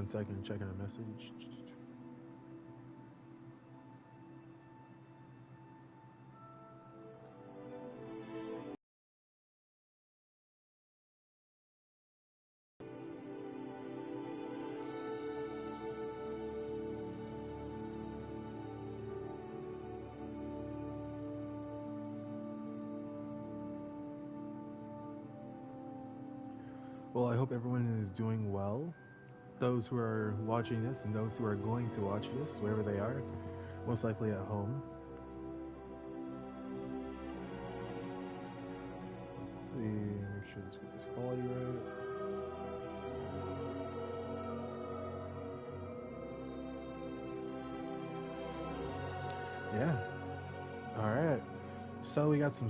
second, checking a message. Well, I hope everyone is doing well. Those who are watching this and those who are going to watch this, wherever they are, most likely at home. Let's see, make sure this gets this quality right. Yeah. Alright. So we got some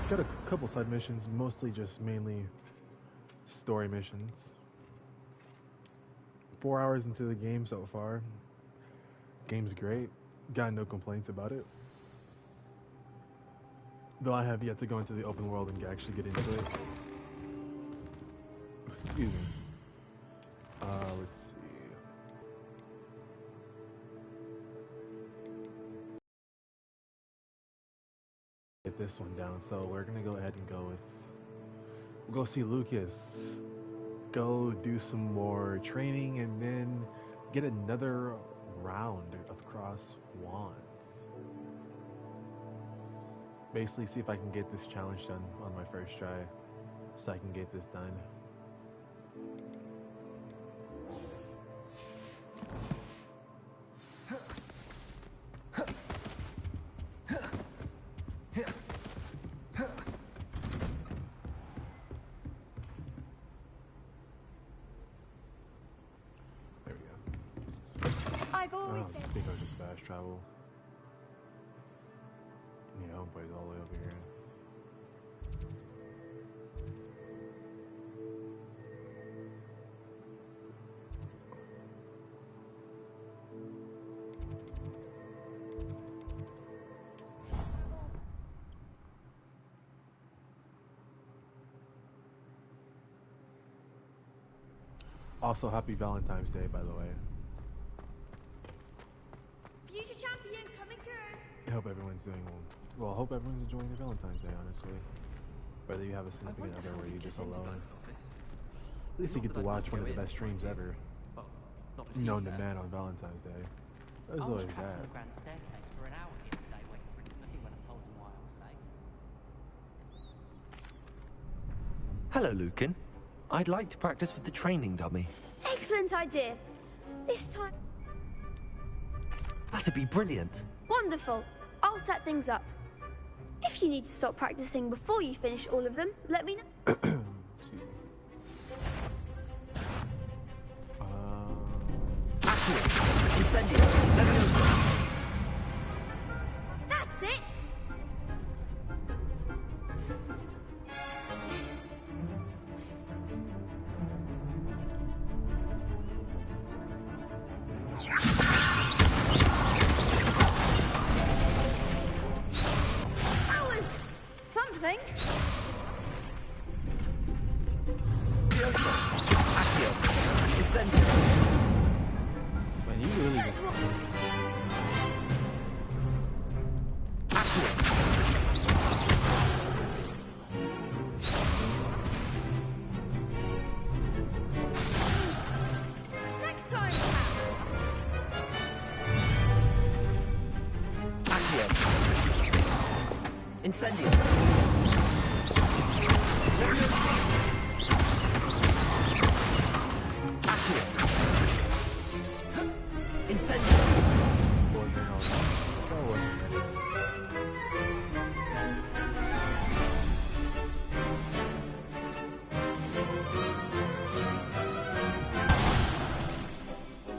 got a couple side missions, mostly just mainly story missions. 4 hours into the game so far. Game's great. Got no complaints about it. Though I have yet to go into the open world and actually get into it. Excuse me. Let's see. Get this one down. So we're gonna go ahead and we'll go see Lucas. Go do some more training and then get another round of cross wands. Basically see if I can get this challenge done on my first try so I can get this done. I think I'll just fast travel. Yeah, homeboy's all the way over here. Also, happy Valentine's Day, by the way. Future champion coming through. I hope everyone's doing well. I hope everyone's enjoying their Valentine's Day, honestly. Whether you have a significant other or you're just alone. At least you get to watch one of the best streams ever. Known to man on Valentine's Day. There's always that. Hello, Lucan. I'd like to practice with the training dummy. Excellent idea. This time... That'd be brilliant. Wonderful. I'll set things up. If you need to stop practicing before you finish all of them, let me know. Incendio. Leviosa. That's it! That was something. Accio. Incendio. Man, you really just... Next time. Accio. Incendio. Accio. Incendio.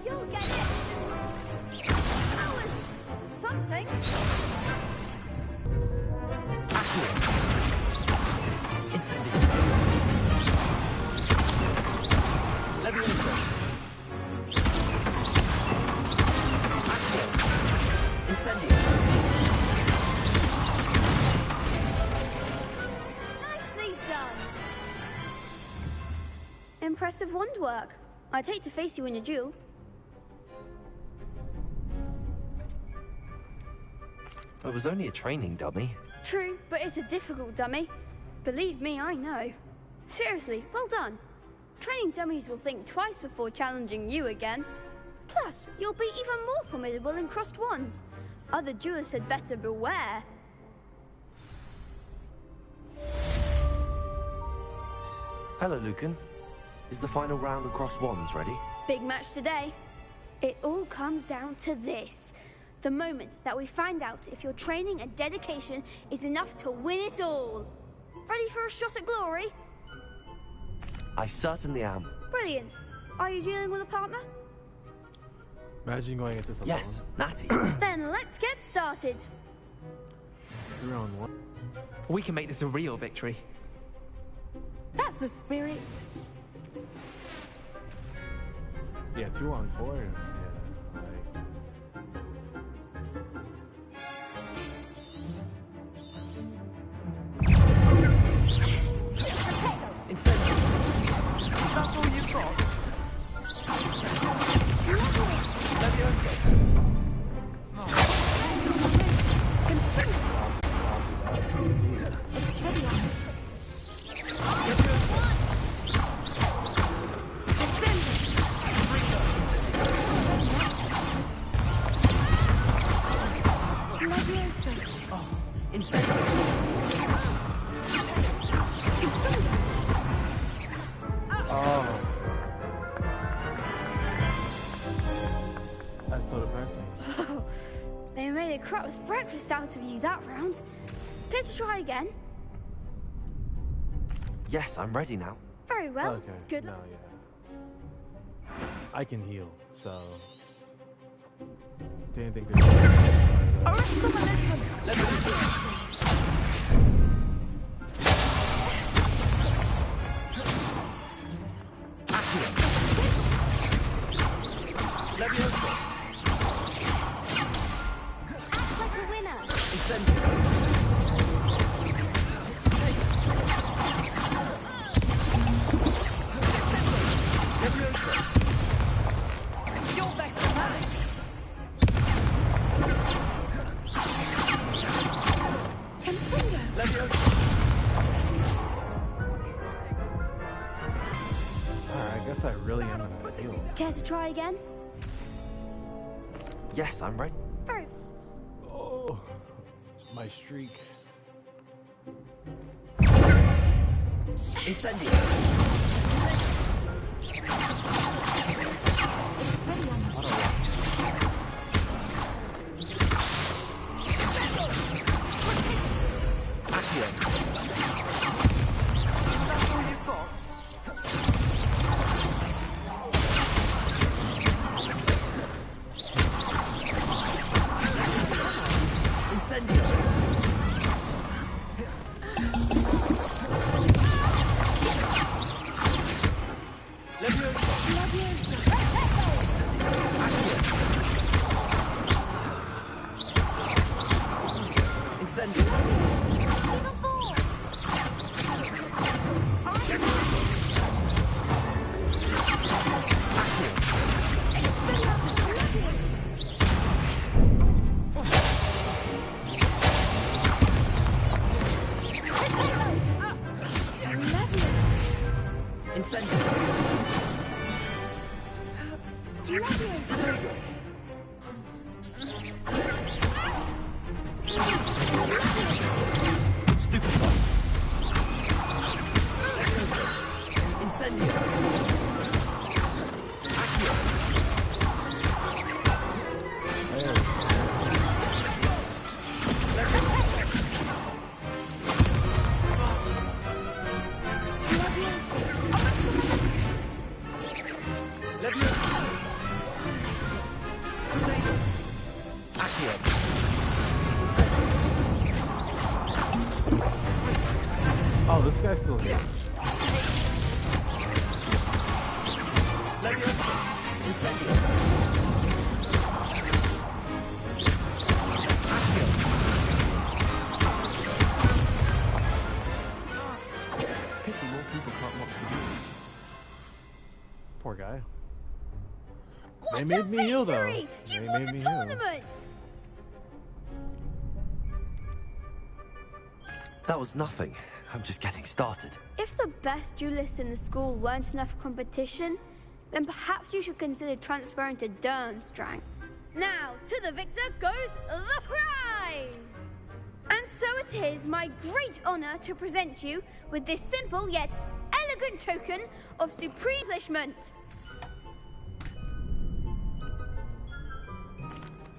You'll get it. That was something. Accio. Incendio. Leviosa. Accio. Incendio. Nicely done. Impressive wand work. I'd hate to face you in a duel. It was only a training dummy. True, but it's a difficult dummy. Believe me, I know. Seriously, well done. Training dummies will think twice before challenging you again. Plus, you'll be even more formidable in crossed wands. Other duelists had better beware. Hello, Lucan. Is the final round of cross wands ready? Big match today. It all comes down to this. The moment that we find out if your training and dedication is enough to win it all. Ready for a shot at glory? I certainly am. Brilliant. Are you dealing with a partner? Imagine going at this alone. Yes, Natty. Then let's get started. 3-on-1. We can make this a real victory. That's the spirit. Yeah, 2-on-4. Yeah, Incentive. That's all you've got. Leviosa. that's so depressing. They made a crap's breakfast out of you that round. Care to try again? Yes, I'm ready now. Very well. Okay. Good No, luck. yeah. I can heal, so didn't think this. Leviosa. Act like a winner. Incentive. Leviosa. You're better than that. Leviosa. Alright, I guess I really am gonna heal. Care to try again? Yes, I'm ready. Very. Oh, my streak. Incendio. Accio. That's all you've got. Incendio. Leviosa. Incendio. Incendio. Stupefy. Incendio. Accio. Leviosa. Accio. Oh, this guy's still here. Leviosa. Incendio. Accio. Pity more people can't watch the news. Poor guy. What made a me heal, though. victory! You They won made the me heal. tournament! That was nothing. I'm just getting started. If the best duelists in the school weren't enough for competition, then perhaps you should consider transferring to Durmstrang. Now, to the victor goes the prize! And so it is my great honor to present you with this simple yet elegant token of supreme accomplishment.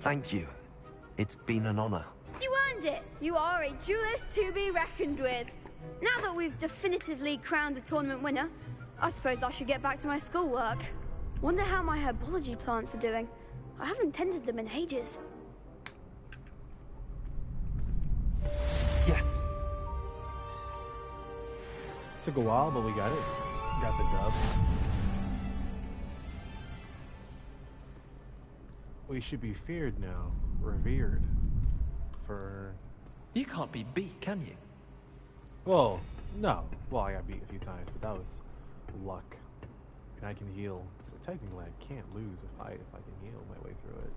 Thank you. It's been an honor. You earned it. You are a duelist to be reckoned with. Now that we've definitively crowned the tournament winner, I suppose I should get back to my schoolwork. Wonder how my herbology plants are doing. I haven't tended them in ages. Yes. Took a while, but we got it. Got the dub. We should be feared now. Revered. For... You can't be beat, can you? Well, no. Well, I got beat a few times, but that was luck. And I can heal. So technically I can't lose if I can heal my way through it.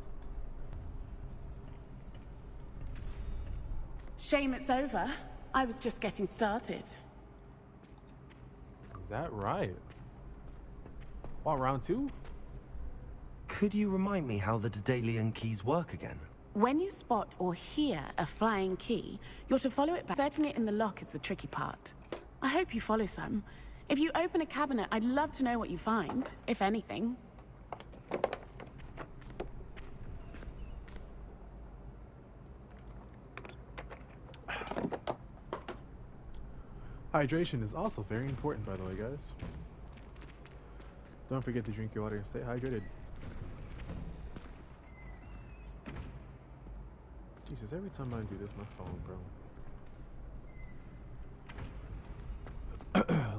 Shame it's over. I was just getting started. Is that right? What, round 2? Could you remind me how the Daedalian keys work again? When you spot or hear a flying key, you're to follow it back. Inserting it in the lock is the tricky part. I hope you follow some. If you open a cabinet, I'd love to know what you find, if anything. Hydration is also very important, by the way, guys. Don't forget to drink your water and stay hydrated. Jesus, every time I do this, my phone, bro.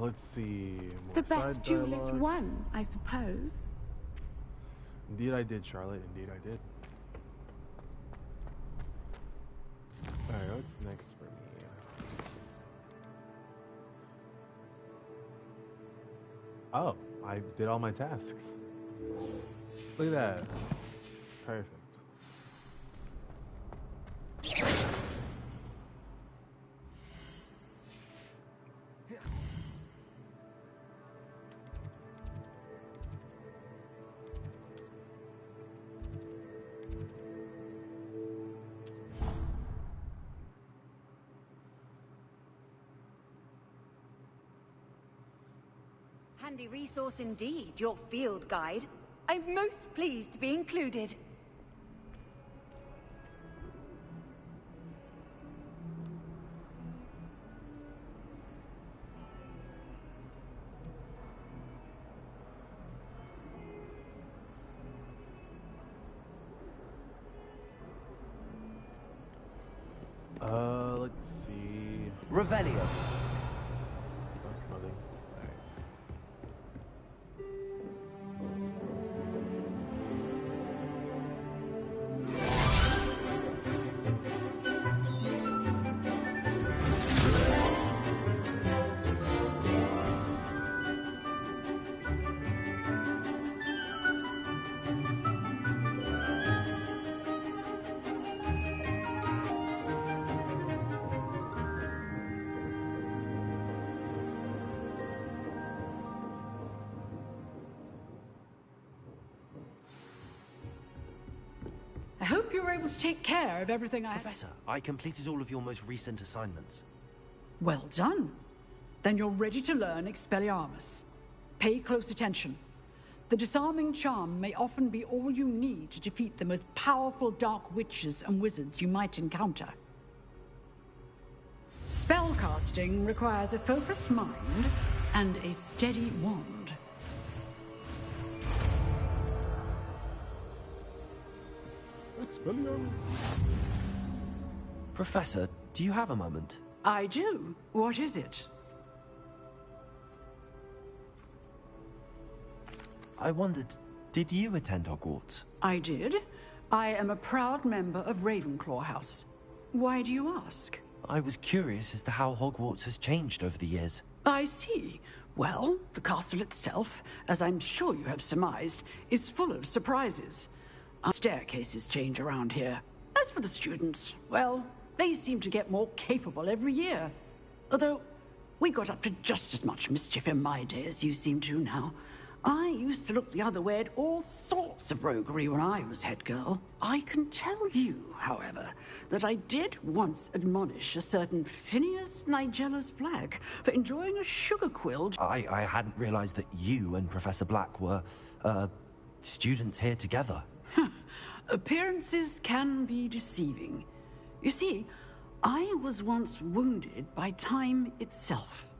Let's see. More The best side duelist dialogue. won, I suppose. Indeed I did, Charlotte. Indeed I did. Alright, what's next for me? Oh, I did all my tasks. Look at that. Perfect. Handy resource indeed, your field guide. I'm most pleased to be included. Let's see. Revelio. Oh, nothing. Alright. I hope you were able to take care of everything I... Professor, I completed all of your most recent assignments. Well done. Then you're ready to learn Expelliarmus. Pay close attention. The disarming charm may often be all you need to defeat the most powerful dark witches and wizards you might encounter. Spellcasting requires a focused mind and a steady wand. Expelliarmus. Professor, do you have a moment? I do. What is it? I wondered, did you attend Hogwarts? I did. I am a proud member of Ravenclaw House. Why do you ask? I was curious as to how Hogwarts has changed over the years. I see. Well, the castle itself, as I'm sure you have surmised, is full of surprises. Staircases change around here. As for the students, well, they seem to get more capable every year. Although, we got up to just as much mischief in my day as you seem to now. I used to look the other way at all sorts of roguery when I was head girl. I can tell you, however, that I did once admonish a certain Phineas Nigella's Black for enjoying a sugar quill. I hadn't realized that you and Professor Black were, students here together. Appearances can be deceiving. You see, I was once wounded by time itself.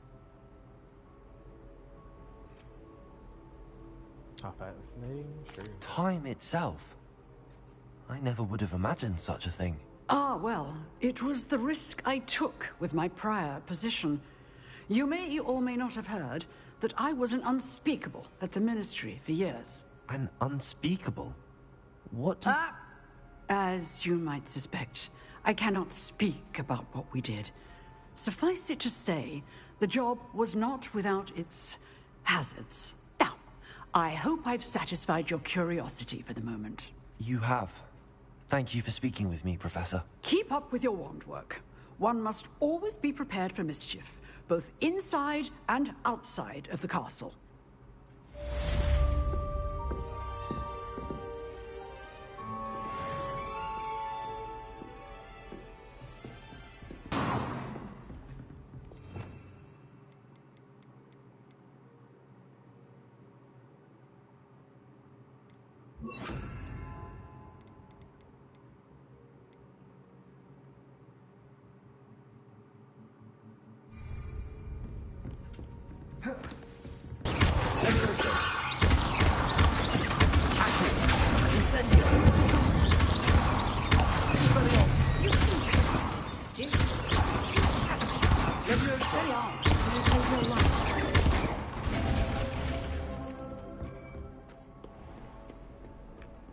How fascinating, sure. Time itself? I never would have imagined such a thing. Ah, well, it was the risk I took with my prior position. You may or may not have heard that I was an unspeakable at the Ministry for years. An unspeakable? What does... As you might suspect, I cannot speak about what we did. Suffice it to say, the job was not without its hazards. Now, I hope I've satisfied your curiosity for the moment. You have. Thank you for speaking with me, Professor. Keep up with your wand work. One must always be prepared for mischief, both inside and outside of the castle.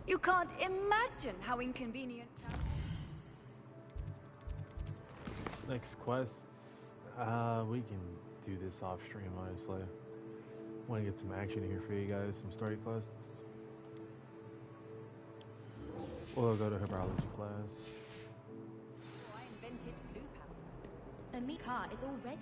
You can't imagine how inconvenient. Next quest, we can do this off stream, honestly. Want to get some action here for you guys, some story quests. We'll go to her biology class. I invented blue powder. The meat cart is all ready.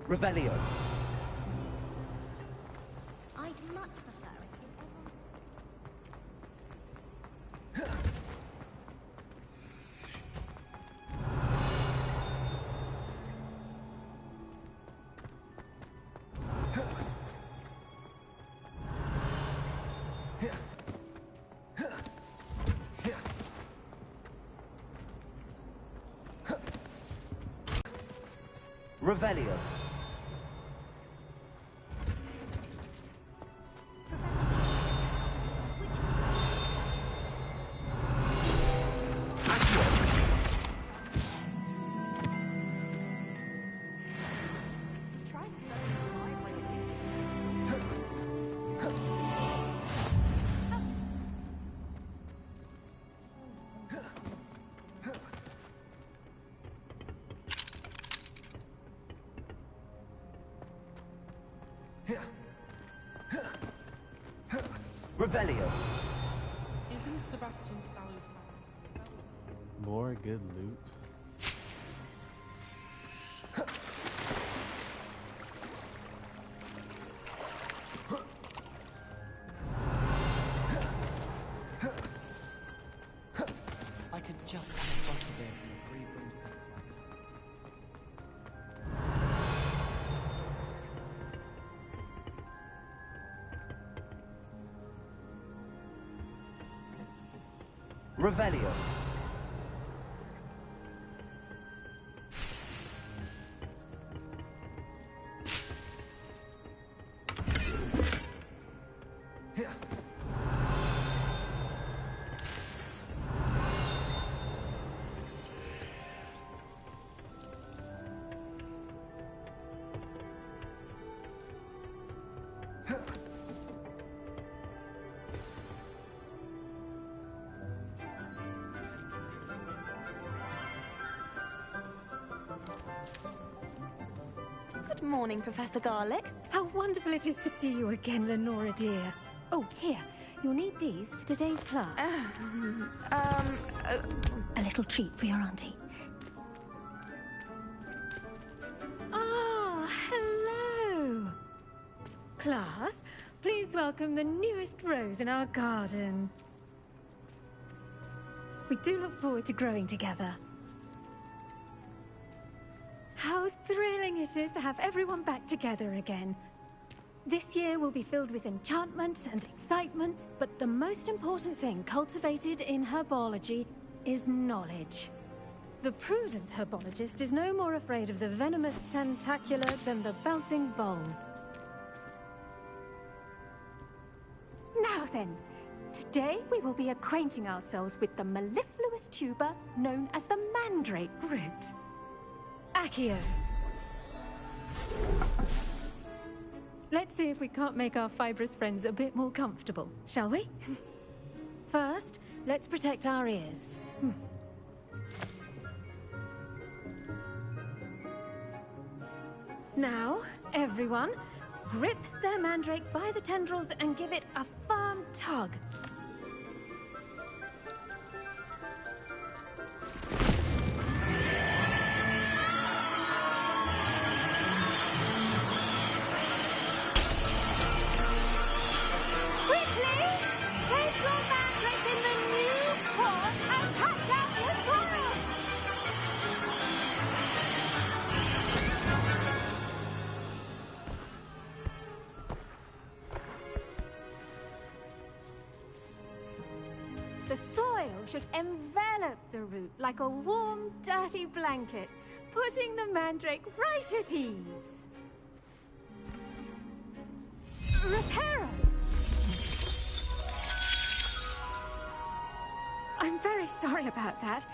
Revelio. I'd much prefer it if Revelio. Revelio. Isn't Sebastian Sallow's More good loot. I could just have got a bit and agree those things. Revelio. Good morning, Professor Garlick. How wonderful it is to see you again, Lenora dear. Oh, here. You'll need these for today's class. A little treat for your auntie. Ah, hello. Class, please welcome the newest rose in our garden. We do look forward to growing together. How thrilling it is to have everyone back together again. This year will be filled with enchantment and excitement, but the most important thing cultivated in herbology is knowledge. The prudent herbologist is no more afraid of the venomous tentacula than the bouncing bulb. Now then, today we will be acquainting ourselves with the mellifluous tuber known as the mandrake root. Accio. Let's see if we can't make our fibrous friends a bit more comfortable, shall we? First, let's protect our ears. Now, everyone, grip their mandrake by the tendrils and give it a firm tug. The soil should envelop the root like a warm, dirty blanket, putting the mandrake right at ease. Reparo! I'm very sorry about that.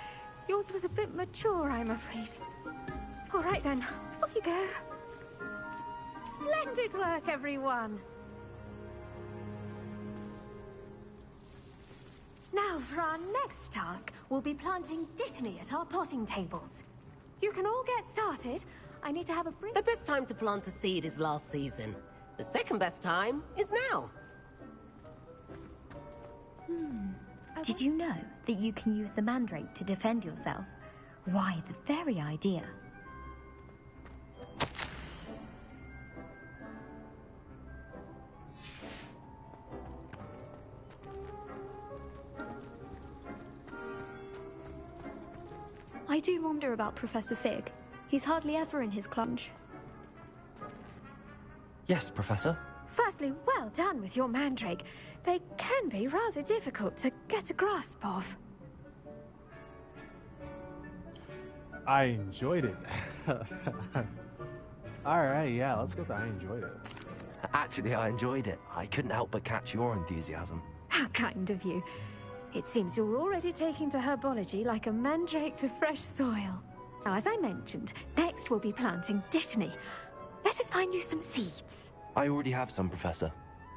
Yours was a bit mature, I'm afraid. All right then, off you go. Splendid work, everyone! Now, for our next task, we'll be planting dittany at our potting tables. You can all get started. I need to have a brief... The best time to plant a seed is last season. The second best time is now. Did you know that you can use the mandrake to defend yourself? Why, the very idea. I do wonder about Professor Fig. He's hardly ever in his clunge. Yes, Professor. Firstly, well done with your mandrake. They can be rather difficult to get a grasp of. I enjoyed it. Alright, yeah, let's go with I enjoyed it. Actually, I enjoyed it. I couldn't help but catch your enthusiasm. How kind of you. It seems you're already taking to herbology like a mandrake to fresh soil. Now, as I mentioned, next we'll be planting dittany. Let us find you some seeds. I already have some, Professor.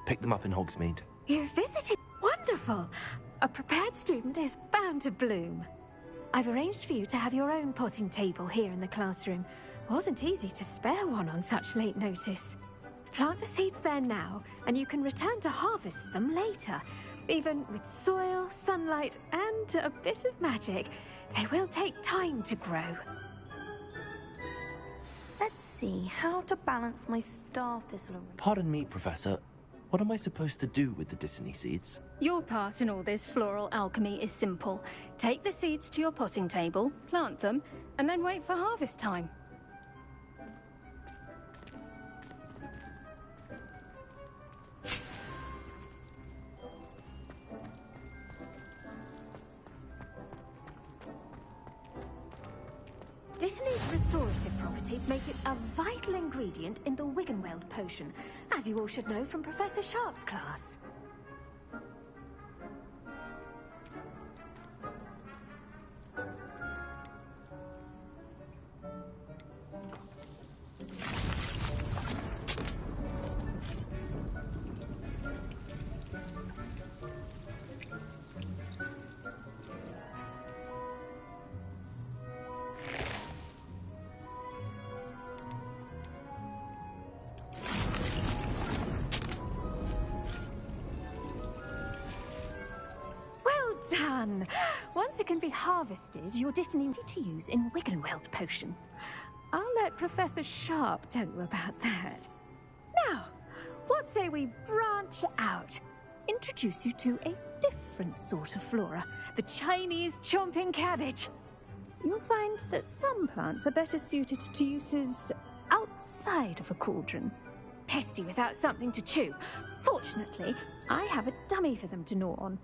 Pick them up in Hogsmeade. You visited? Wonderful! A prepared student is bound to bloom. I've arranged for you to have your own potting table here in the classroom. Wasn't easy to spare one on such late notice. Plant the seeds there now, and you can return to harvest them later. Even with soil, sunlight, and a bit of magic, they will take time to grow. Let's see how to balance my star thistle. Pardon me, Professor. What am I supposed to do with the dittany seeds? Your part in all this floral alchemy is simple. Take the seeds to your potting table, plant them, and then wait for harvest time. Dittany's restorative properties make it a vital ingredient in the Wiggenweld potion, as you all should know from Professor Sharp's class. fun. Once it can be harvested, you're destined to use in Wiggenweld potion. I'll let Professor Sharp tell you about that. Now, what say we branch out? Introduce you to a different sort of flora, the Chinese chomping cabbage. You'll find that some plants are better suited to uses outside of a cauldron. Testy without something to chew. Fortunately, I have a dummy for them to gnaw on.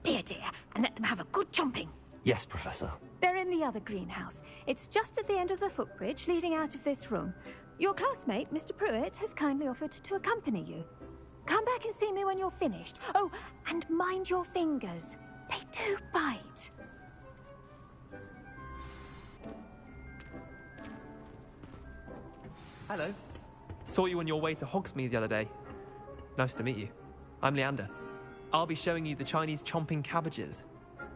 Be a dear and let them have a good chomping. Yes, Professor. They're in the other greenhouse. It's just at the end of the footbridge leading out of this room. Your classmate, Mr. Pruitt, has kindly offered to accompany you. Come back and see me when you're finished. Oh, and mind your fingers. They do bite. Hello. Saw you on your way to Hogsmeade the other day. Nice to meet you. I'm Leander. I'll be showing you the Chinese chomping cabbages.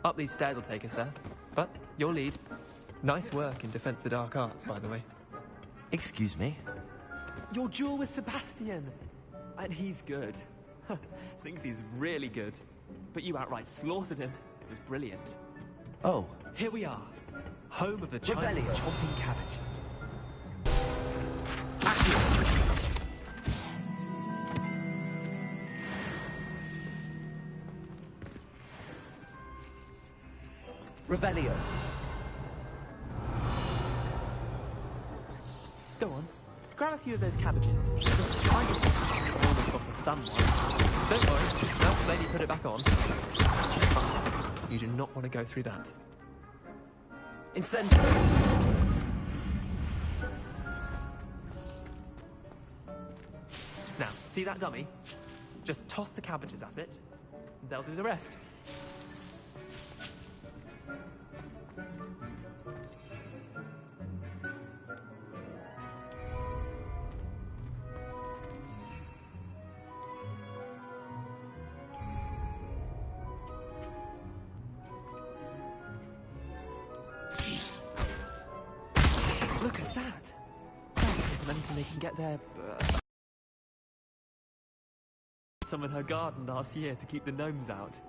Up these stairs will take us there. But your lead. Nice work in Defense of the Dark Arts, by the way. Excuse me? Your duel with Sebastian. And he's good. Thinks he's really good. But you outright slaughtered him. It was brilliant. Oh. Here we are. Home of the Chinese chomping cabbage. Revelio. Go on. Grab a few of those cabbages. Just try it. I almost lost a thumb once. Don't worry. Nurse lady put it back on. You do not want to go through that. Incendio. Now, see that dummy? Just toss the cabbages at it. They'll do the rest. Look at that! Can't think of anything they can get there, but... Some in her garden last year to keep the gnomes out.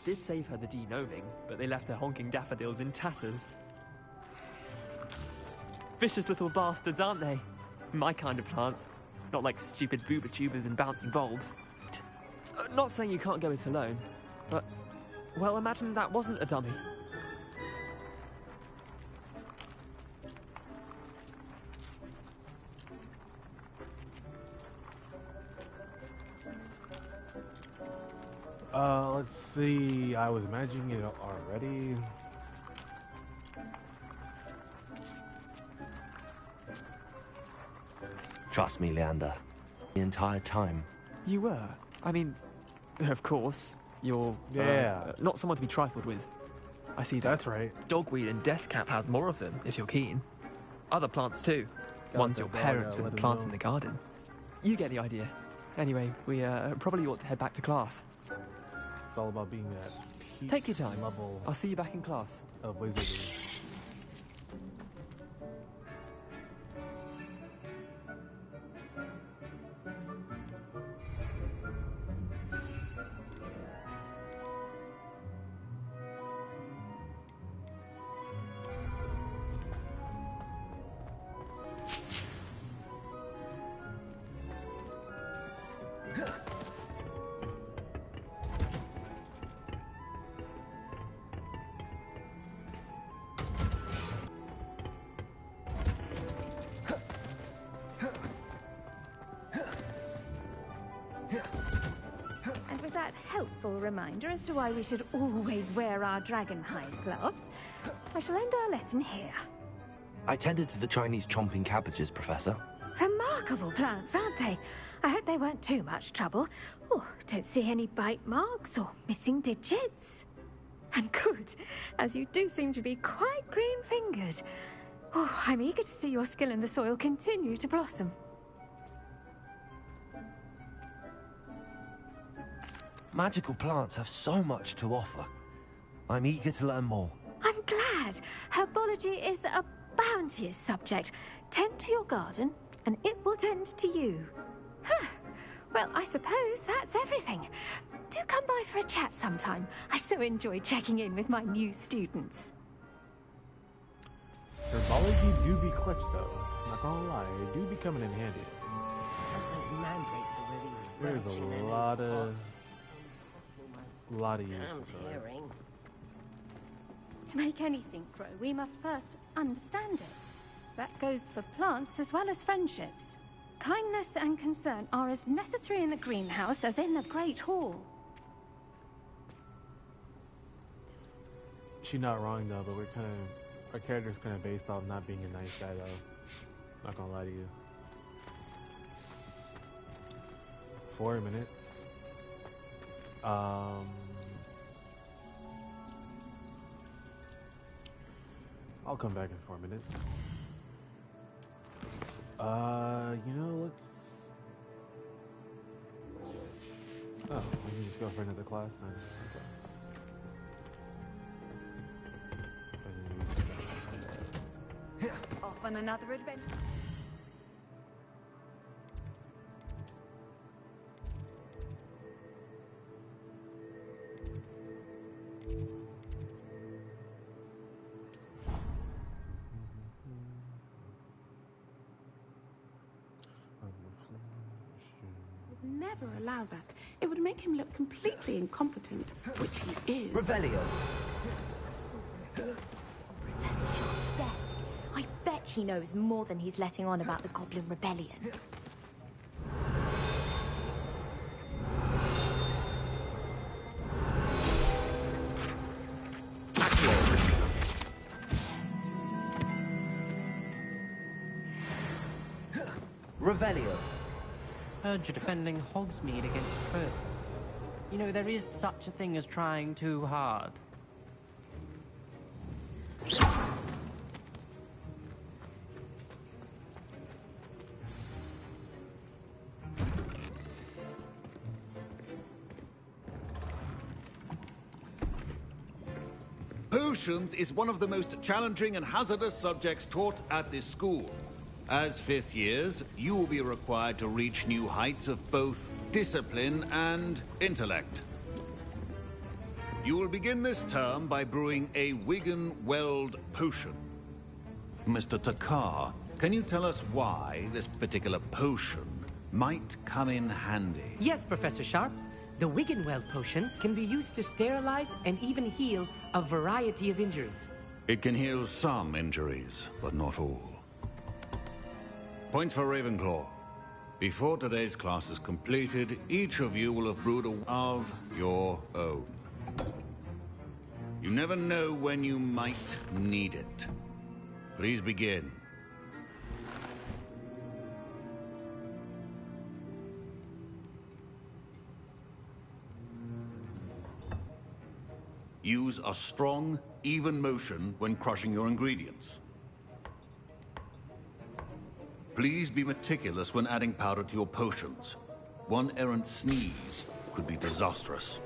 Did save her the de-gnoming, but they left her honking daffodils in tatters. Vicious little bastards, aren't they? My kind of plants. Not like stupid booba tubers and bouncing bulbs. Not saying you can't go it alone, but... Well, imagine that wasn't a dummy. Let's see. I was imagining it already. Trust me, Leander. The entire time. You were? I mean, of course. You're... not someone to be trifled with. I see that. That's right. Dogweed and deathcap has more of them, if you're keen. Other plants, too. Ones your parents wouldn't plant in the garden. You get the idea. Anyway, we probably ought to head back to class. It's all about being at peak Take your time. level I'll see you back in class. of wizardry. And with that helpful reminder as to why we should always wear our dragonhide gloves, I shall end our lesson here. I tended to the Chinese chomping cabbages, Professor. Remarkable plants, aren't they? I hope they weren't too much trouble. Oh, don't see any bite marks or missing digits. And good, as you do seem to be quite green-fingered. Oh, I'm eager to see your skill in the soil continue to blossom. Magical plants have so much to offer. I'm eager to learn more. I'm glad. Herbology is a bounteous subject. Tend to your garden, and it will tend to you. Huh. Well, I suppose that's everything. do come by for a chat sometime. I so enjoy checking in with my new students. Herbology do be clutch though. Not gonna lie, it do be coming in handy. Those mandrakes are really There's relishing a their lot new of pots. use. And hearing. To make anything grow, we must first understand it. That goes for plants as well as friendships. Kindness and concern are as necessary in the greenhouse as in the Great Hall. She's not wrong though, but our character's kind of based off not being a nice guy though. Not gonna lie to you. 4 minutes. I'll come back in 4 minutes. You know, let's... Oh, we can just go for another class then. Okay. Off on another adventure. Never allow that. It would make him look completely incompetent, which he is. Revelio. Professor Sharp's desk. I bet he knows more than he's letting on about the Goblin Rebellion. Revelio. Heard you're defending Hogsmeade against trolls. You know, there is such a thing as trying too hard. Potions is one of the most challenging and hazardous subjects taught at this school. As fifth years, you will be required to reach new heights of both discipline and intellect. You will begin this term by brewing a Wigan-Weld potion. Mr. Takar, can you tell us why this particular potion might come in handy? Yes, Professor Sharp. The Wigan-Weld potion can be used to sterilize and even heal a variety of injuries. It can heal some injuries, but not all. Point for Ravenclaw. Before today's class is completed, each of you will have brewed a of your own. You never know when you might need it. Please begin. Use a strong, even motion when crushing your ingredients. Please be meticulous when adding powder to your potions. One errant sneeze could be disastrous.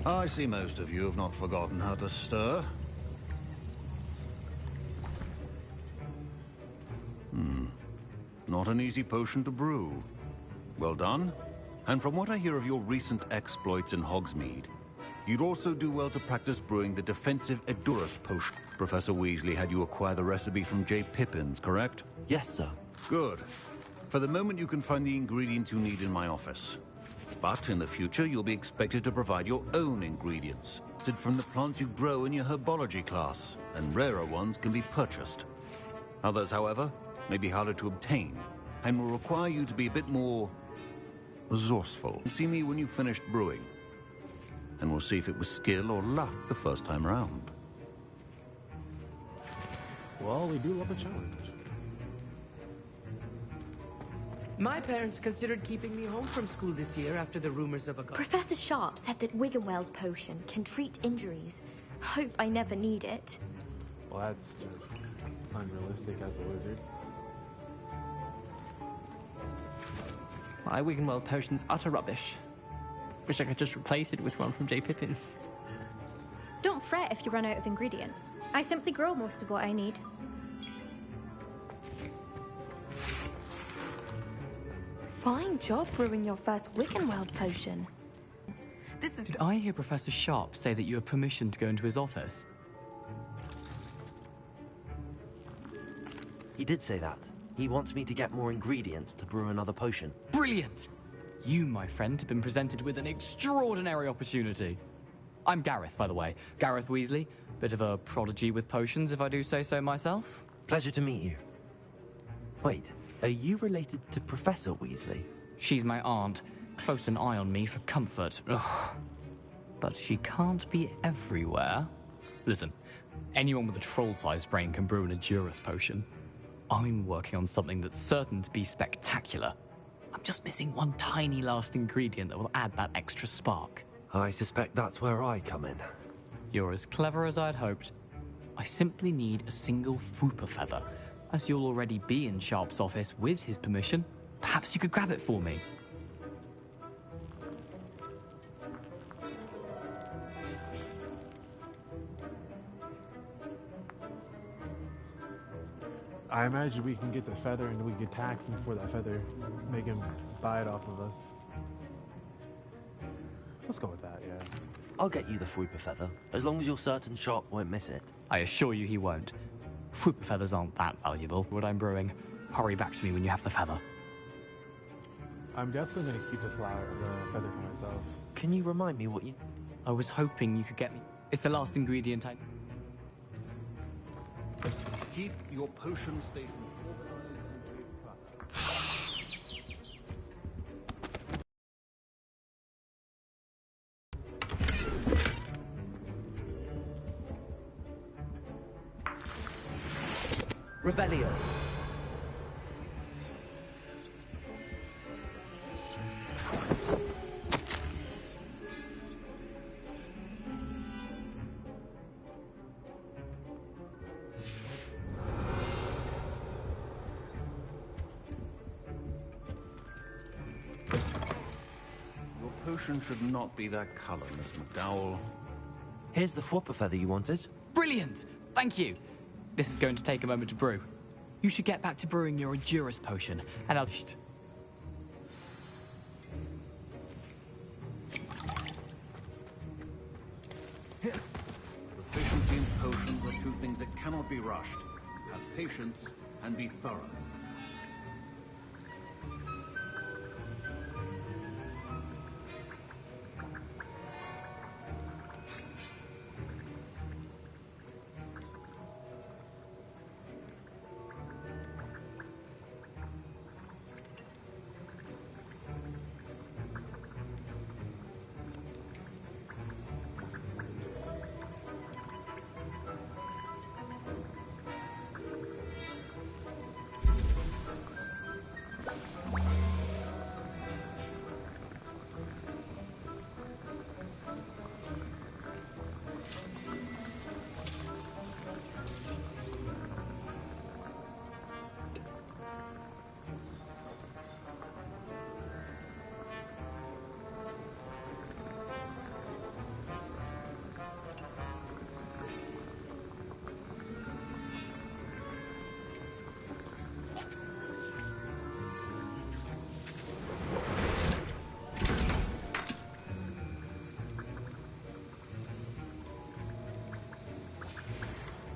I see most of you have not forgotten how to stir. Not an easy potion to brew. Well done. And from what I hear of your recent exploits in Hogsmeade, you'd also do well to practice brewing the defensive Edurus potion. Professor Weasley had you acquire the recipe from J. Pippins, correct? Yes, sir. Good. For the moment, you can find the ingredients you need in my office. But in the future, you'll be expected to provide your own ingredients, from the plants you grow in your herbology class, and rarer ones can be purchased. Others, however, may be harder to obtain, and will require you to be a bit more resourceful. See me when you've finished brewing, and we'll see if it was skill or luck the first time round. Well, we do love a challenge. My parents considered keeping me home from school this year after the rumors of a... Professor Sharp said that Wiggenweld potion can treat injuries. Hope I never need it. Well, that's just unrealistic as a wizard. My Wiggenweld potion's utter rubbish. Wish I could just replace it with one from J. Pippin's. Don't fret if you run out of ingredients. I simply grow most of what I need. Fine job brewing your first Wiggenweld potion. Did I hear Professor Sharp say that you have permission to go into his office? He did say that. He wants me to get more ingredients to brew another potion. Brilliant! You, my friend, have been presented with an extraordinary opportunity. I'm Gareth, by the way. Gareth Weasley. Bit of a prodigy with potions, if I do say so myself. Pleasure to meet you. Wait, are you related to Professor Weasley? She's my aunt. Close an eye on me for comfort. Ugh. But she can't be everywhere. Listen, anyone with a troll-sized brain can brew an Edurus potion. I'm working on something that's certain to be spectacular. I'm just missing one tiny last ingredient that will add that extra spark. I suspect that's where I come in. You're as clever as I'd hoped. I simply need a single Fwooper feather. As you'll already be in Sharp's office with his permission, perhaps you could grab it for me. I imagine we can get the feather and we can tax him for that feather. Make him buy it off of us. Let's go with that, yeah. I'll get you the Fwooper feather, as long as you're certain Sharp won't miss it. I assure you he won't. Fwooper feathers aren't that valuable. What I'm brewing, hurry back to me when you have the feather. I'm definitely going to keep the feather for myself. Can you remind me what you... I was hoping you could get me... It's the last ingredient I... Keep your potion statement. Revelio. Your potion should not be that color, Miss McDowell. Here's the Fwooper feather you wanted. Brilliant! Thank you! This is going to take a moment to brew. You should get back to brewing your Edurus potion, and I'll... Proficiency in potions are two things that cannot be rushed. Have patience and be thorough.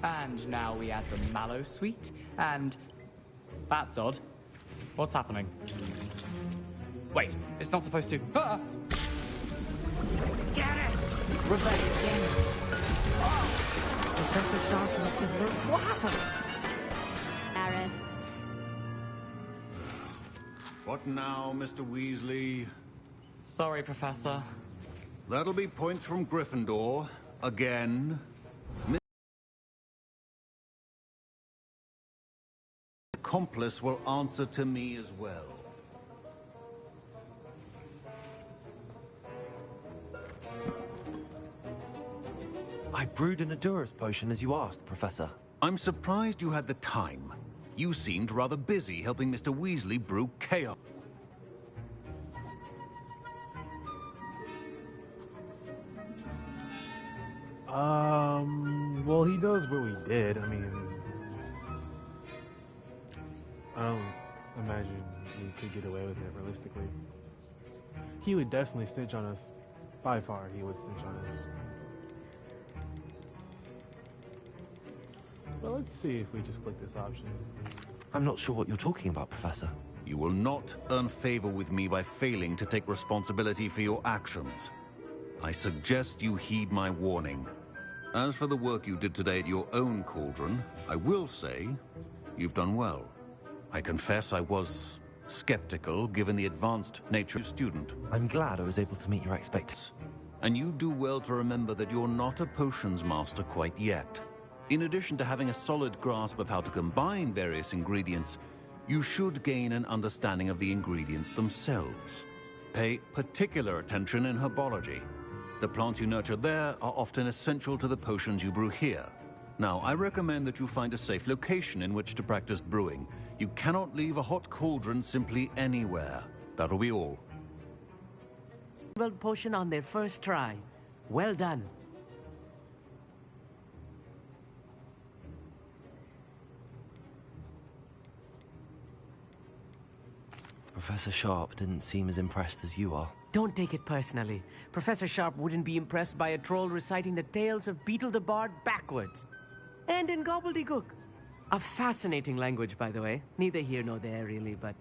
And now we add the mallow sweet, and... That's odd. What's happening? Wait, it's not supposed to... Ah! Get it! Revelio again. Oh! Professor Sharp must have learned... What happened? Gareth. What now, Mr. Weasley? Sorry, Professor. That'll be points from Gryffindor. Again. Accomplice will answer to me as well. I brewed an Adurus potion as you asked, Professor. I'm surprised you had the time. You seemed rather busy helping Mr. Weasley brew chaos. Well, he knows what we did. I mean, I don't imagine he could get away with it realistically. He would definitely snitch on us. By far, he would snitch on us. Well, let's see if we just click this option. I'm not sure what you're talking about, Professor. You will not earn favor with me by failing to take responsibility for your actions. I suggest you heed my warning. As for the work you did today at your own cauldron, I will say you've done well. I confess I was skeptical given the advanced nature of your student. I'm glad I was able to meet your expectations. And you do well to remember that you're not a potions master quite yet. In addition to having a solid grasp of how to combine various ingredients, you should gain an understanding of the ingredients themselves. Pay particular attention in herbology. The plants you nurture there are often essential to the potions you brew here. Now, I recommend that you find a safe location in which to practice brewing. You cannot leave a hot cauldron simply anywhere. That'll be all. Well, potion on their first try. Well done. Professor Sharp didn't seem as impressed as you are. Don't take it personally. Professor Sharp wouldn't be impressed by a troll reciting the tales of Beetle the Bard backwards. And in gobbledygook. A fascinating language, by the way. Neither here nor there, really, but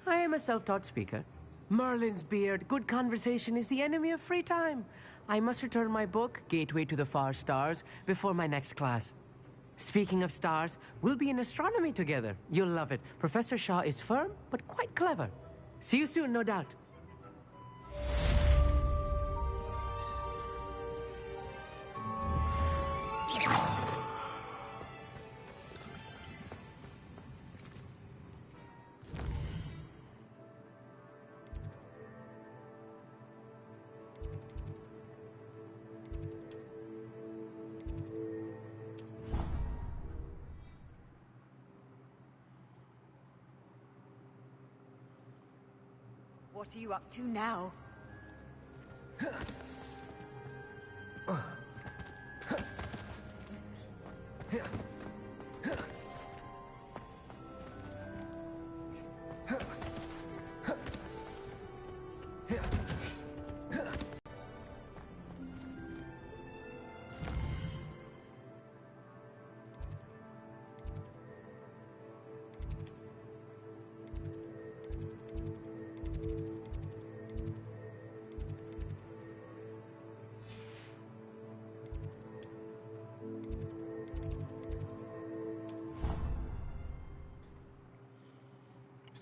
I am a self-taught speaker. Merlin's beard, good conversation is the enemy of free time. I must return my book, Gateway to the Far Stars, before my next class. Speaking of stars, we'll be in astronomy together. You'll love it. Professor Shaw is firm, but quite clever. See you soon, no doubt. What are you up to now?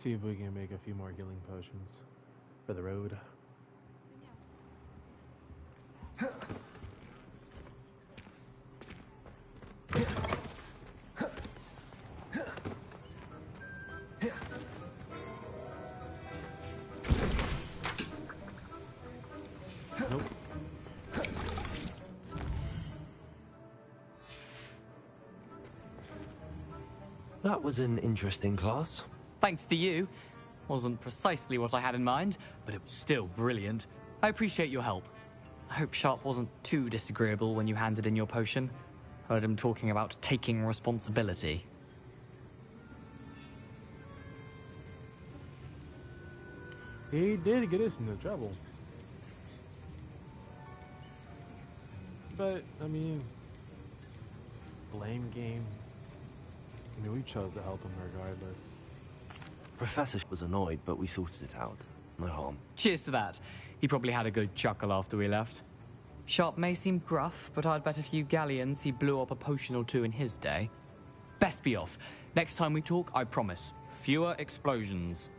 See if we can make a few more healing potions for the road. Nope. That was an interesting class. Thanks to you. Wasn't precisely what I had in mind, but it was still brilliant. I appreciate your help. I hope Sharp wasn't too disagreeable when you handed in your potion. Heard him talking about taking responsibility. He did get us into trouble. But, I mean, blame game. I mean, we chose to help him regardless. Professor was annoyed, but we sorted it out. No harm. Cheers to that. He probably had a good chuckle after we left. Sharp may seem gruff, but I'd bet a few galleons he blew up a potion or two in his day. Best be off. Next time we talk, I promise. Fewer explosions.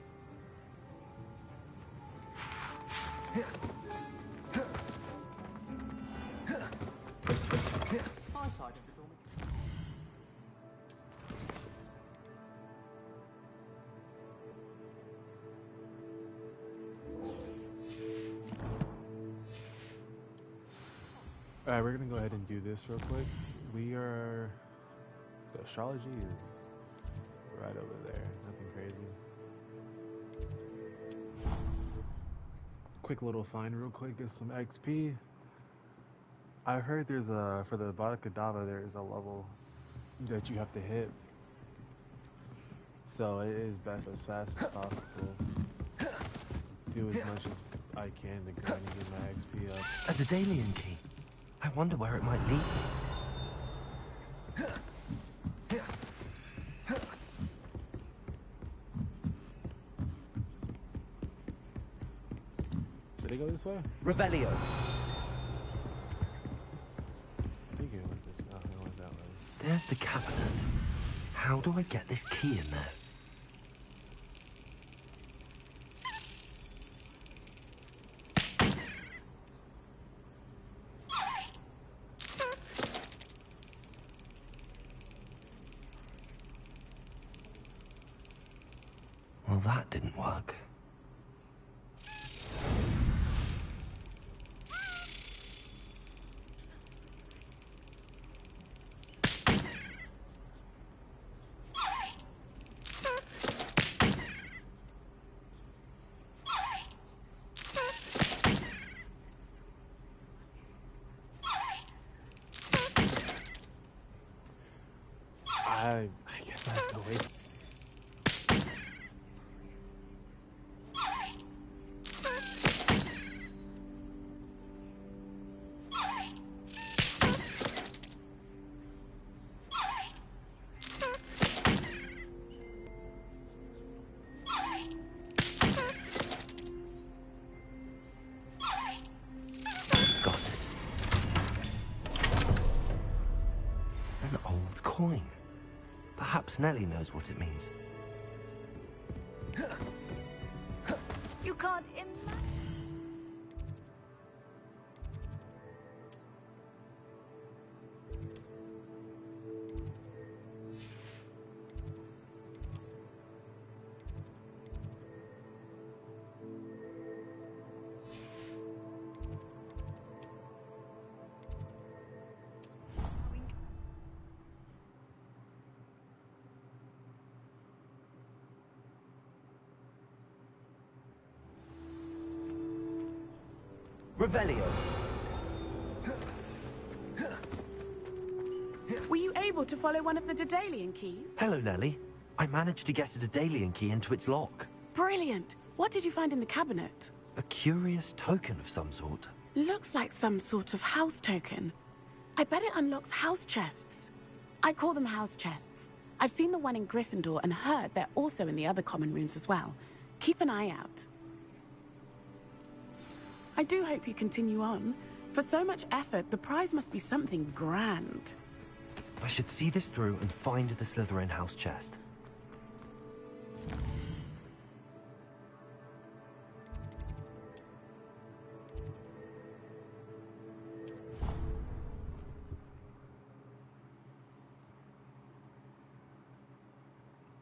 Alright, we're gonna go ahead and do this real quick. The astrology is right over there. Nothing crazy. Quick little find real quick, get some XP. I heard there's for the Vada Kedavra, there's a level that you have to hit. So it is best as fast as possible. Do as much as I can to grind and get my XP up. A Daedalian key. I wonder where it might lead me. Did it go this way? Revelio. I think it went this way. No, it went that way. There's the cabinet. How do I get this key in there? Well, that didn't work. I guess I have to wait. An old coin. Perhaps Nellie knows what it means. You can't imagine. Revelio. Were you able to follow one of the Daedalian keys? Hello, Nellie. I managed to get a Daedalian key into its lock. Brilliant. What did you find in the cabinet? A curious token of some sort. Looks like some sort of house token. I bet it unlocks house chests. I call them house chests. I've seen the one in Gryffindor and heard they're also in the other common rooms as well. Keep an eye out. I do hope you continue on. For so much effort, the prize must be something grand. I should see this through and find the Slytherin house chest.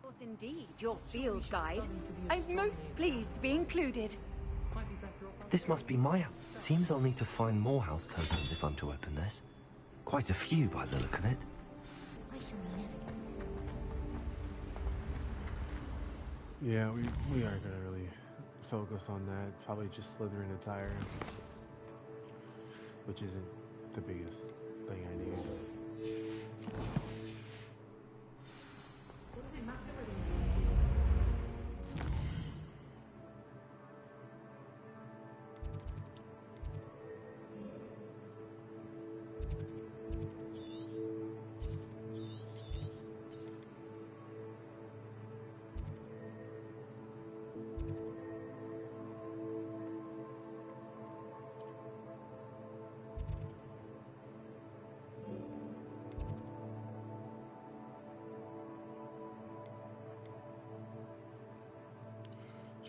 Yes, indeed, your field guide. I'm most pleased to be included. This must be my house. Seems I'll need to find more house tokens if I'm to open this. Quite a few by the look of it. Yeah, we aren't gonna really focus on that. It's probably just Slytherin attire, which isn't the biggest thing I need.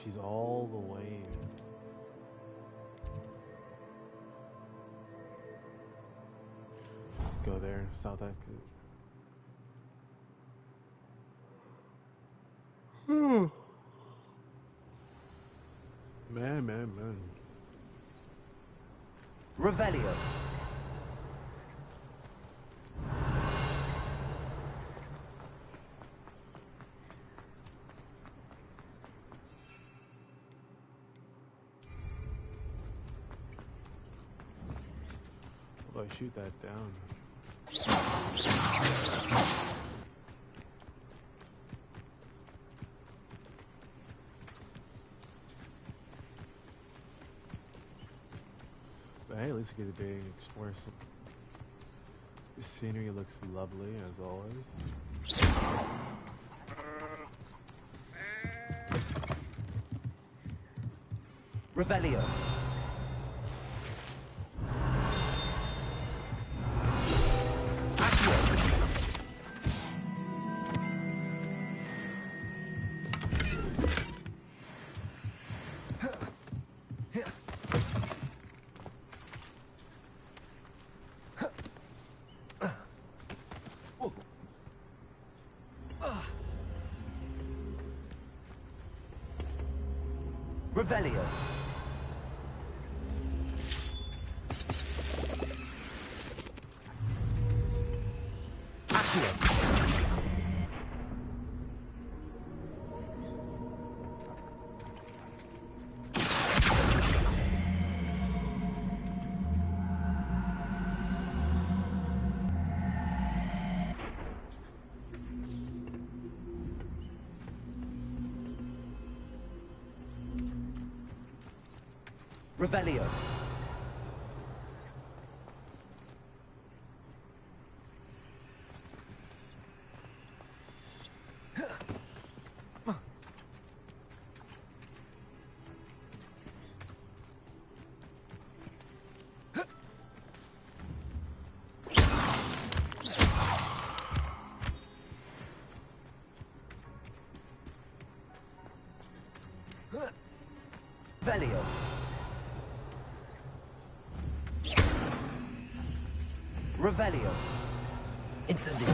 She's all the way. Go there, South Exit. Man. Revelio. I shoot that down? But hey, at least we get a big explore. The scenery looks lovely as always. Revelio. Revelio. Accio. Revelio. Revelio. Revelio. Incendio.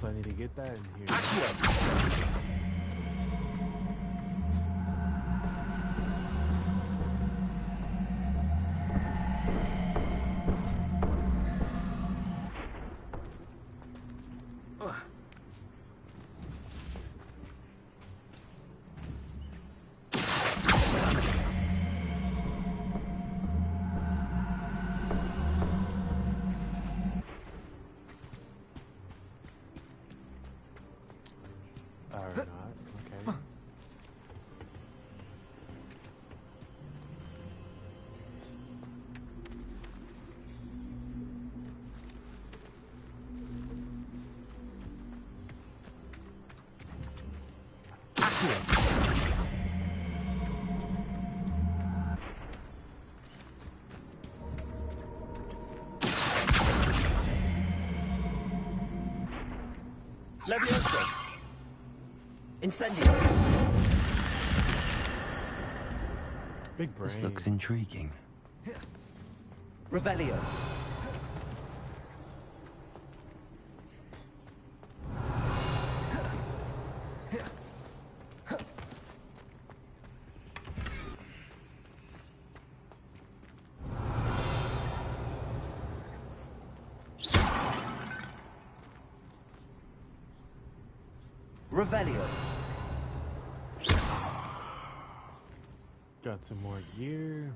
So I need to get that in here. Accio. Or not, okay. Levioso. Incendio. Big brain. This looks intriguing. Revelio. Revelio. Got some more gear.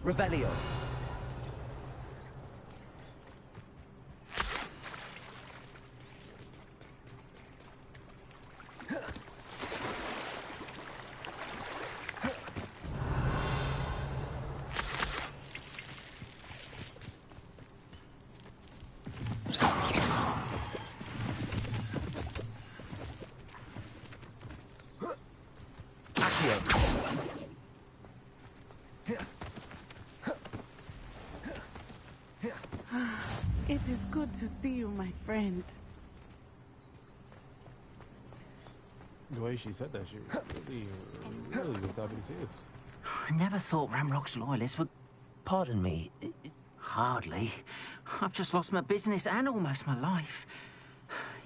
Revelio. It is good to see you, my friend. The way she said that, she really was happy to see us. I never thought Ramrock's loyalists would... Pardon me. Hardly. I've just lost my business and almost my life.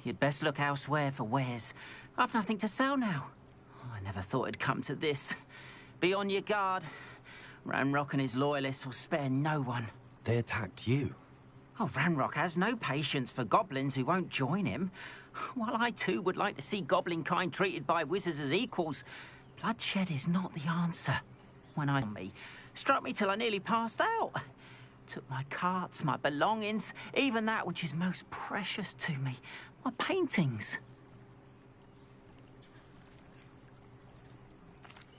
You'd best look elsewhere for wares. I've nothing to sell now. I never thought it'd come to this. Be on your guard. Ramrock and his loyalists will spare no one. They attacked you? Oh, Ramrock has no patience for goblins who won't join him. While I too would like to see goblin kind treated by wizards as equals, bloodshed is not the answer. When struck me till I nearly passed out. Took my carts, my belongings, even that which is most precious to me, my paintings.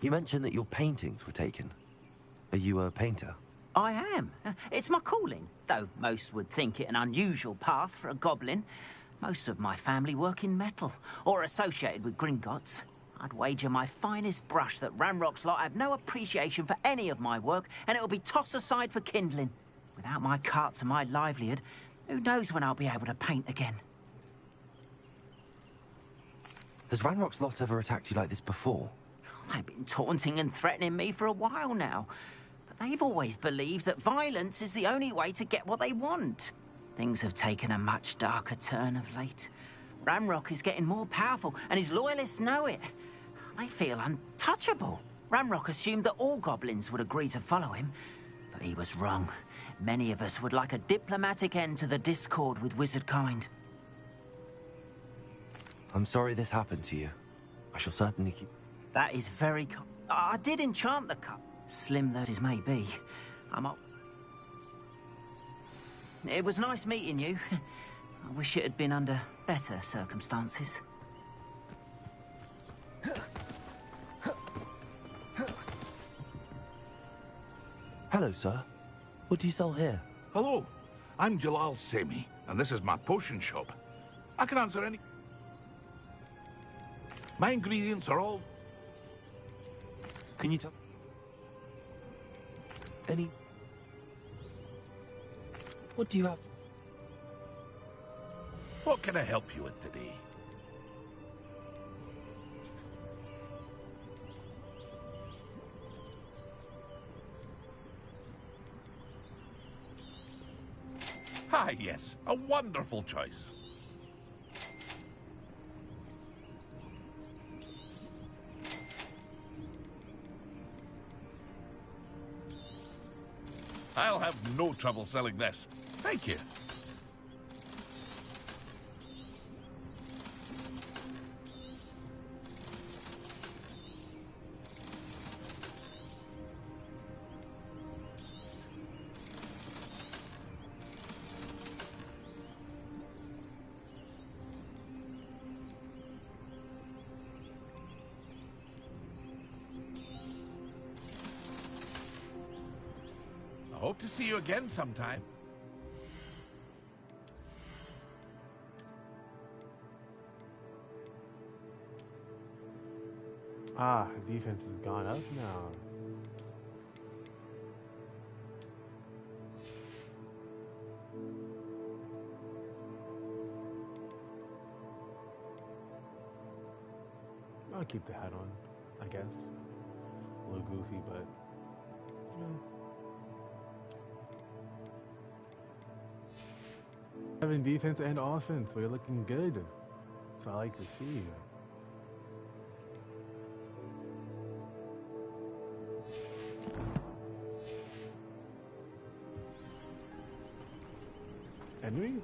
You mentioned that your paintings were taken. Are you a painter? I am. It's my calling, though most would think it an unusual path for a goblin. Most of my family work in metal, or associated with Gringotts. I'd wager my finest brush that Ramrock's lot have no appreciation for any of my work, and it'll be tossed aside for kindling. Without my carts and my livelihood, who knows when I'll be able to paint again. Has Ranrock's lot ever attacked you like this before? They've been taunting and threatening me for a while now. But they've always believed that violence is the only way to get what they want. Things have taken a much darker turn of late. Ramrock is getting more powerful, and his loyalists know it. They feel untouchable. Ramrock assumed that all goblins would agree to follow him, but he was wrong. Many of us would like a diplomatic end to the discord with wizard kind. I'm sorry this happened to you. I shall certainly keep... That is very... I did enchant the cup. Slim though it may be. I'm up... It was nice meeting you. I wish it had been under better circumstances. Hello, sir. What do you sell here? Hello, I'm Jalal Semi, and this is my potion shop. I can answer any... My ingredients are all... Can you tell... Any... What do you have? What can I help you with today? Ah, yes, a wonderful choice. I'll have no trouble selling this. Thank you. I hope to see you again sometime. Ah, defense has gone up now. I'll keep the hat on, I guess. A little goofy, but having defense and offense, we're looking good. That's what I like to see. Enemies?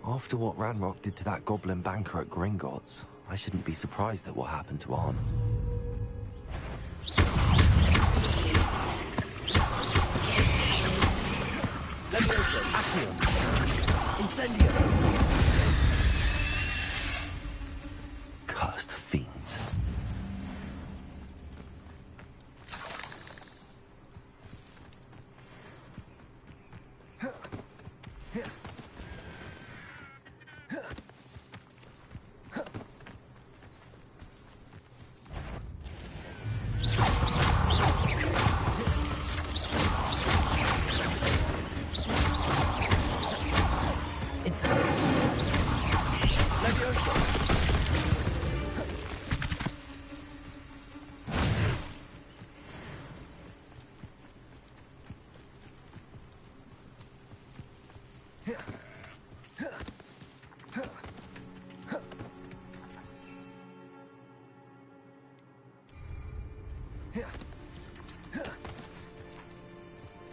After what Ranrock did to that goblin banker at Gringotts, I shouldn't be surprised at what happened to Arn. Incendio! Cursed fiends.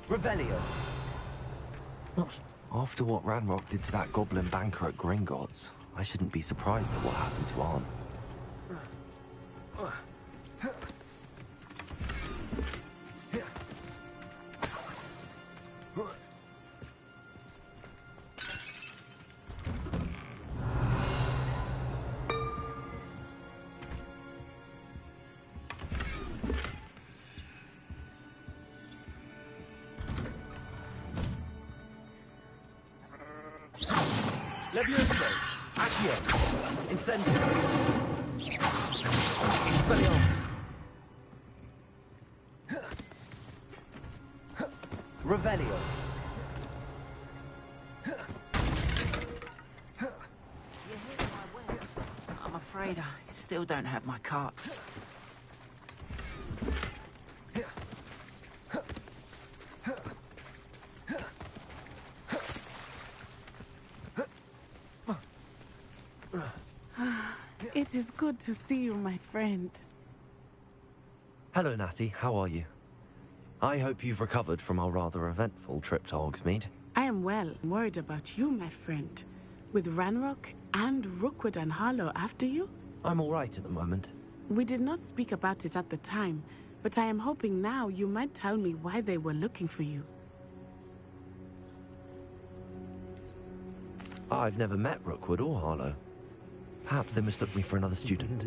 Revelio. After what Ranrock did to that goblin banker at Gringotts, I shouldn't be surprised at what happened to Arn. Levioso! Accio! Incendio! Expelliarmus! Revelio! I'm afraid I still don't have my carts. It is good to see you, my friend. Hello, Natty. How are you? I hope you've recovered from our rather eventful trip to Hogsmeade. I am well. I'm worried about you, my friend. With Ranrock and Rookwood and Harlow after you? I'm all right at the moment. We did not speak about it at the time, but I am hoping now you might tell me why they were looking for you. I've never met Rookwood or Harlow. Perhaps they mistook me for another student.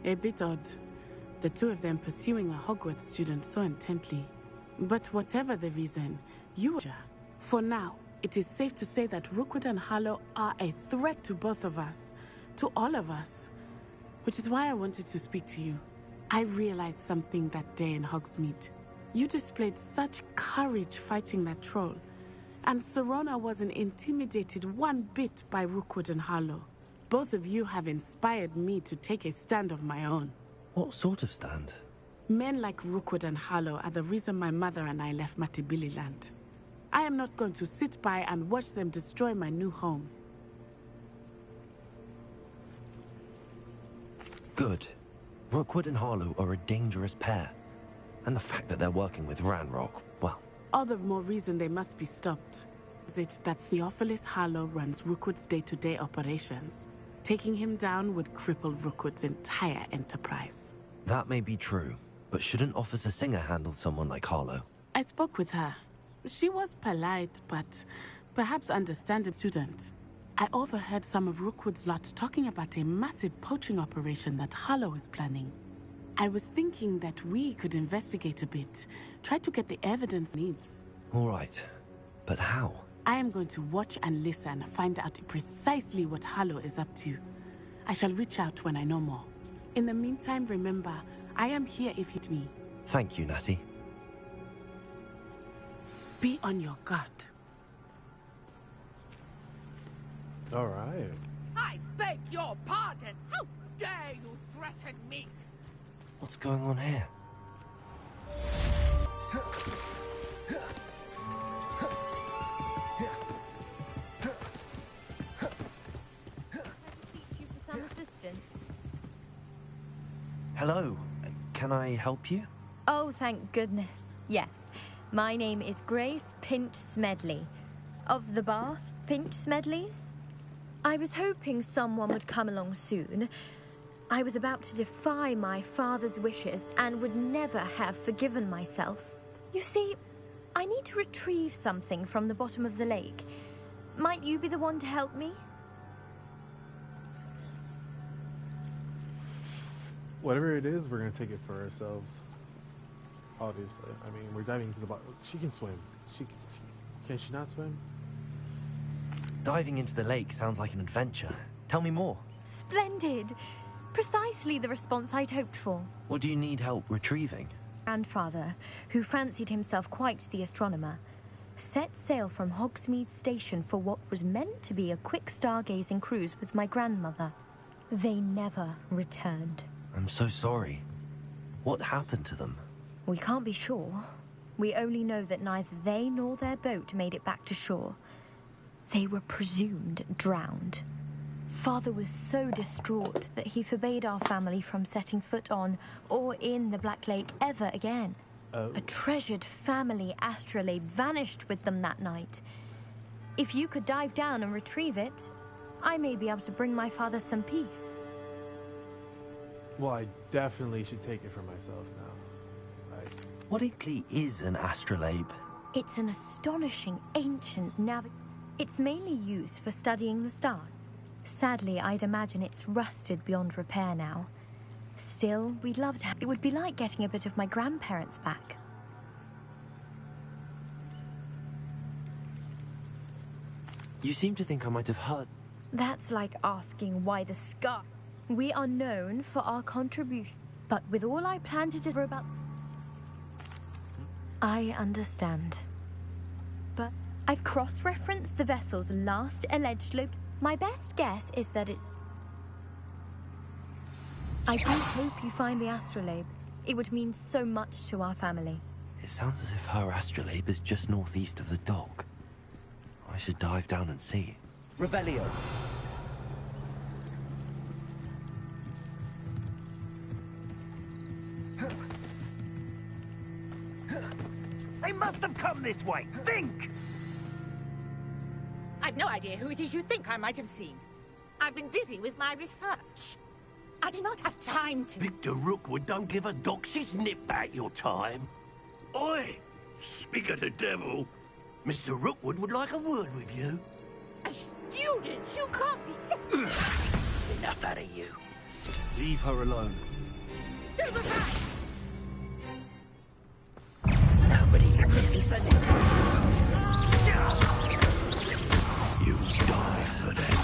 A bit odd. The two of them pursuing a Hogwarts student so intently. But whatever the reason, you are... For now, it is safe to say that Rookwood and Harlow are a threat to both of us. To all of us. Which is why I wanted to speak to you. I realized something that day in Hogsmeade. You displayed such courage fighting that troll. And Serona wasn't intimidated one bit by Rookwood and Harlow. Both of you have inspired me to take a stand of my own. What sort of stand? Men like Rookwood and Harlow are the reason my mother and I left Matibili land. I am not going to sit by and watch them destroy my new home. Good. Rookwood and Harlow are a dangerous pair. And the fact that they're working with Ranrock, well... All the more reason they must be stopped. Is it that Theophilus Harlow runs Rookwood's day-to-day operations? Taking him down would cripple Rookwood's entire enterprise. That may be true, but shouldn't Officer Singer handle someone like Harlow? I spoke with her. She was polite, but perhaps understanding student. I overheard some of Rookwood's lot talking about a massive poaching operation that Harlow is planning. I was thinking that we could investigate a bit, try to get the evidence needs. All right, but how? I am going to watch and listen, find out precisely what Harlow is up to. I shall reach out when I know more. In the meantime, remember, I am here if you need me. Thank you, Natty. Be on your guard. All right. I beg your pardon. How dare you threaten me? What's going on here? Hello. Can I help you? Oh, thank goodness. Yes. My name is Grace Pinch Smedley. Of the Bath Pinch Smedleys? I was hoping someone would come along soon. I was about to defy my father's wishes and would never have forgiven myself. You see, I need to retrieve something from the bottom of the lake. Might you be the one to help me? Whatever it is, we're gonna take it for ourselves. Obviously. I mean, we're diving into the bottom. She can swim. Can she not swim? Diving into the lake sounds like an adventure. Tell me more. Splendid. Precisely the response I'd hoped for. What do you need help retrieving? Grandfather, who fancied himself quite the astronomer, set sail from Hogsmeade Station for what was meant to be a quick stargazing cruise with my grandmother. They never returned. I'm so sorry. What happened to them? We can't be sure. We only know that neither they nor their boat made it back to shore. They were presumed drowned. Father was so distraught that he forbade our family from setting foot on or in the Black Lake ever again. A treasured family astrolabe vanished with them that night. If you could dive down and retrieve it, I may be able to bring my father some peace. Well, I definitely should take it for myself now. What exactly is an astrolabe? It's an astonishing ancient It's mainly used for studying the stars. Sadly, I'd imagine it's rusted beyond repair now. Still, we'd love to it would be like getting a bit of my grandparents back. You seem to think I might have heard. That's like asking why the sky. We are known for our contribution, but with all I plan to do about... I understand. But I've cross-referenced the vessel's last alleged location. My best guess is that it's... I do hope you find the astrolabe. It would mean so much to our family. It sounds as if her astrolabe is just northeast of the dock. I should dive down and see. Revelio. They must have come this way. Think! I've no idea who it is you think I might have seen. I've been busy with my research. I do not have time to... Victor Rookwood don't give a doxy's nip back your time. Oi! Speak of the devil. Mr. Rookwood would like a word with you. A student? You can't be Enough out of you. Leave her alone. Stupefy! Nobody will listen. You die for that.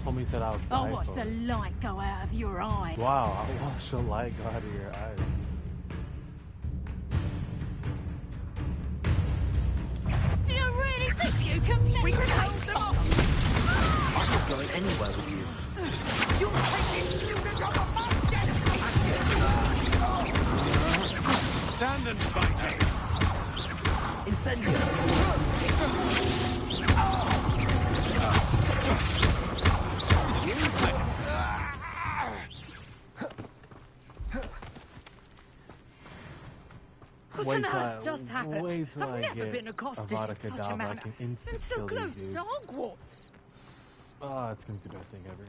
Homie said I'll I'll die watch for the it. light go out of your eye. Wow, I'll watch the light go out of your eyes. Do you really think you can play? We can hold them off! I'm not going anywhere with you. You take this student of a monster! Stand and fight me. Incendio. What on earth just happened? I've never been accosted in such a manner. And so close to Hogwarts. Oh, it's gonna be the best thing ever.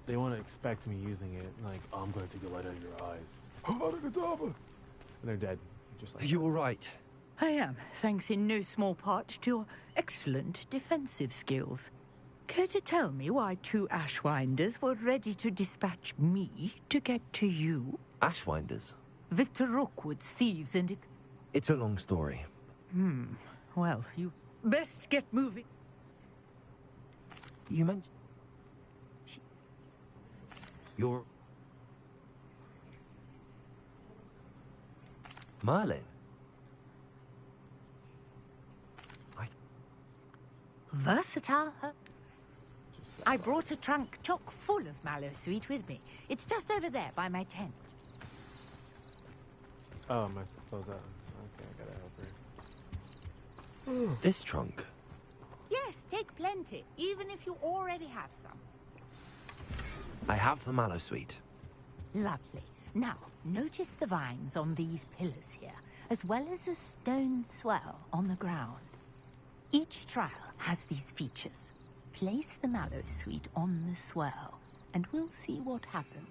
They won't expect me using it, like, oh, I'm gonna take the light out of your eyes. And they're dead. Just like Are you alright? I am, thanks in no small part to your excellent defensive skills. Care to tell me why two Ashwinders were ready to dispatch me to get to you? Ashwinders? Victor Rookwood's thieves and... It's a long story. Well, you best get moving. You mentioned... You're... Merlin? Versatile, huh? I brought a trunk chock full of Mallowsweet with me. It's just over there by my tent. Oh, am I supposed to close that? Okay, I gotta help her. This trunk? Yes, take plenty, even if you already have some. I have the Mallowsweet. Lovely. Now, notice the vines on these pillars here, as well as a stone swell on the ground. Each trial has these features. Place the Mallowsweet on the swell, and we'll see what happens.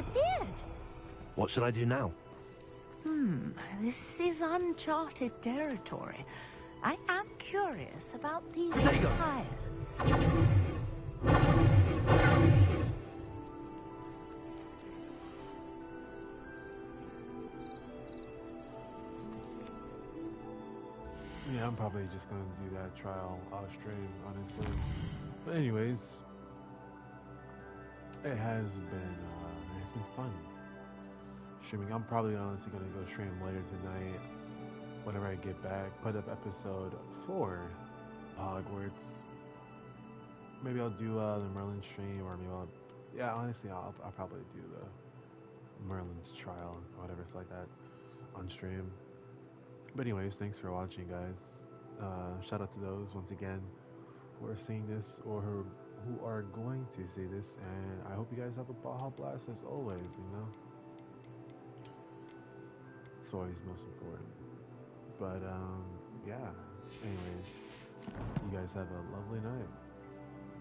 disappeared. What should I do now? This is uncharted territory. I am curious about these Protego! hires. Yeah, I'm probably just gonna do that trial off stream, honestly. But anyways, it's been fun streaming. I'm probably honestly gonna go stream later tonight, whenever I get back. Put up episode 4, Hogwarts. Maybe I'll do the Merlin stream, or maybe I'll probably do the Merlin's trial, or whatever it's like that, on stream. But anyways, thanks for watching, guys. Shout out to those, once again, who are seeing this or who are going to see this. And I hope you guys have a Baja Blast as always, you know? It's always most important. But, yeah. Anyways, you guys have a lovely night.